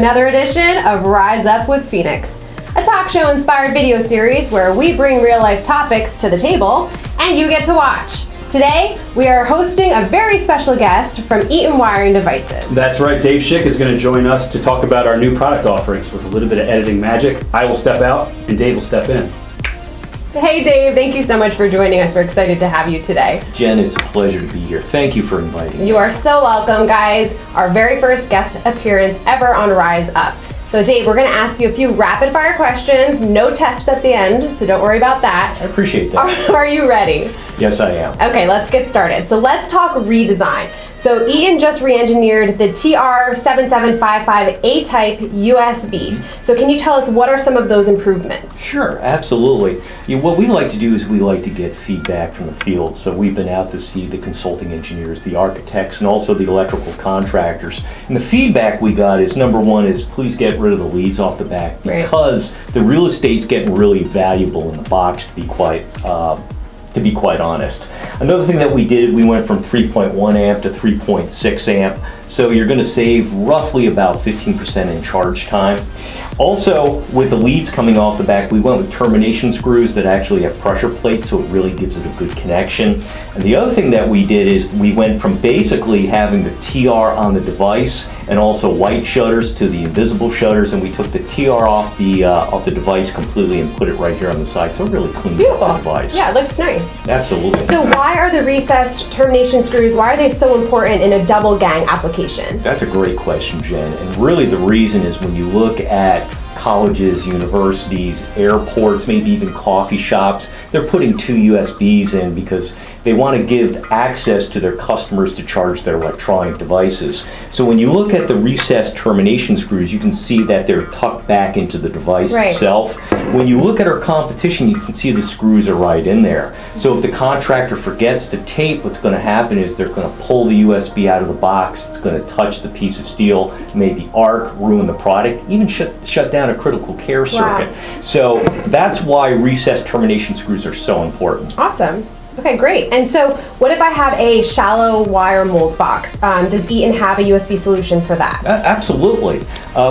another edition of Rise Up with Phoenix, a talk show inspired video series where we bring real life topics to the table and you get to watch. Today, we are hosting a very special guest from EATON Wiring Devices. That's right, Dave Schick is going to join us to talk about our new product offerings with a little bit of editing magic. I will step out and Dave will step in. Hey Dave, thank you so much for joining us. We're excited to have you today. Jen, it's a pleasure to be here. Thank you for inviting me. You are so welcome, guys. Our very first guest appearance ever on Rise Up. So Dave, we're going to ask you a few rapid fire questions, no tests at the end, so don't worry about that. I appreciate that. Are you ready? Yes, I am. Okay, let's get started. So let's talk redesign. So EATON just re-engineered the TR7755 A-type USB. So can you tell us what are some of those improvements? Sure, absolutely. What we like to do is we like to get feedback from the field. So we've been out to see the consulting engineers, the architects, and also the electrical contractors. And the feedback we got is, number one is please get rid of the leads off the back because the real estate's getting really valuable in the box, to be quite honest. Another thing that we did, we went from 3.1 amp to 3.6 amp. So you're going to save roughly about 15% in charge time. Also, with the leads coming off the back, we went with termination screws that actually have pressure plates, so it really gives it a good connection. And the other thing that we did is we went from basically having the TR on the device and also white shutters to the invisible shutters, and we took the TR off the device completely and put it right here on the side, so it really cleans up the device. Yeah, it looks nice. Absolutely. So why are the recessed termination screws, why are they so important in a double gang application? That's a great question, Jen. And really the reason is when you look at colleges, universities, airports, maybe even coffee shops, they're putting two USBs in because they want to give access to their customers to charge their electronic devices. So when you look at the recessed termination screws, you can see that they're tucked back into the device itself. When you look at our competition, you can see the screws are right in there. So if the contractor forgets to tape, what's going to happen is they're going to pull the USB out of the box, it's going to touch the piece of steel, maybe arc, ruin the product, even shut down a critical care circuit. So that's why recessed termination screws are so important. Awesome. Okay, great. And so what if I have a shallow wire mold box? Does EATON have a USB solution for that? Absolutely.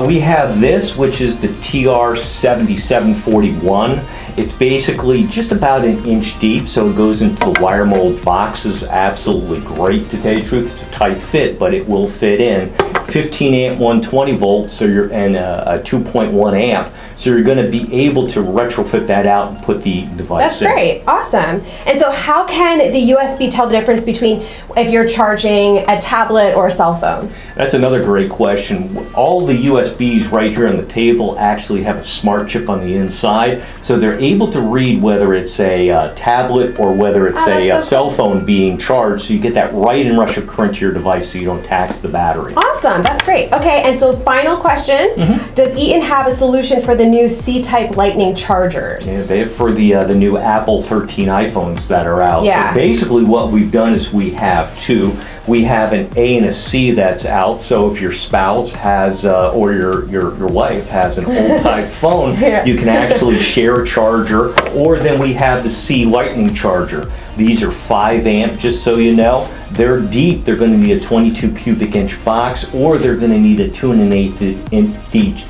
We have this, which is the TR7741. It's basically just about an inch deep, so it goes into the wire mold box. Is absolutely great, to tell you the truth. It's a tight fit, but it will fit in. 15 amp, 120 volts, so and a 2.1 amp. So you're going to be able to retrofit that out and put the device in. That's great. Awesome. And so how can the USB tell the difference between if you're charging a tablet or a cell phone? That's another great question. All the USBs right here on the table actually have a smart chip on the inside, so they're able to read whether it's a tablet or whether it's a cell phone being charged, so you get that right inrush of current to your device so you don't tax the battery. Awesome. That's great. Okay, and so final question. Does EATON have a solution for the new C-type lightning chargers? Yeah, they have for the new Apple 13 iPhones that are out. Yeah. So basically what we've done is we have two. We have an A and a C that's out, so if your spouse has, or your wife has an old type phone, you can actually share a charger, or then we have the C lightning charger. These are 5 amp, just so you know. They're deep, they're going to need a 22 cubic inch box, or they're going to need a 2 1/8 inch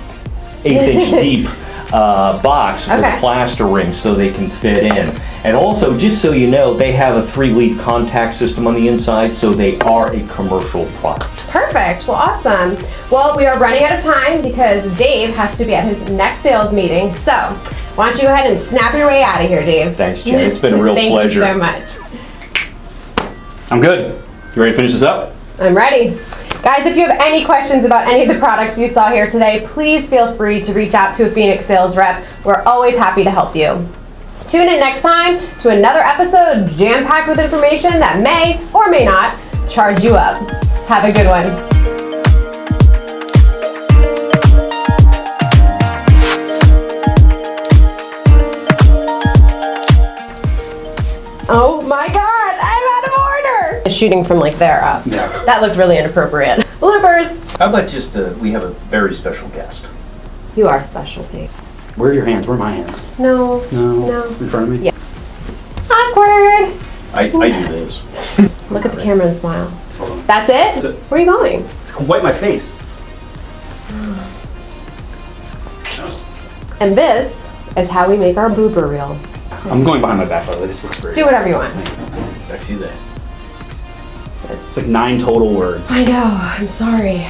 deep box with a plaster ring so they can fit in. And also, just so you know, they have a 3-leaf contact system on the inside, so they are a commercial product. Perfect. Well, awesome. Well, we are running out of time because Dave has to be at his next sales meeting. So, why don't you go ahead and snap your way out of here, Dave? Thanks, Jen. It's been a real pleasure. Thank you so much. I'm good. You ready to finish this up? I'm ready. Guys, if you have any questions about any of the products you saw here today, please feel free to reach out to a Phoenix sales rep. We're always happy to help you. Tune in next time to another episode jam-packed with information that may or may not charge you up. Have a good one. Oh my God, I'm out of order! Shooting from like there up. Yeah. That looked really inappropriate. Bloopers! How about just, we have a very special guest. You are special, Dave. Where are your hands? Where are my hands? No. No. In front of me? Yeah. Awkward! I do this. Look at the camera and smile. Hold on. That's it? That's it. Where are you going? Wipe my face. And this is how we make our blooper reel. I'm going behind my back, by the way. This looks great. Do whatever you want. I see that. It's like 9 total words. I know, I'm sorry.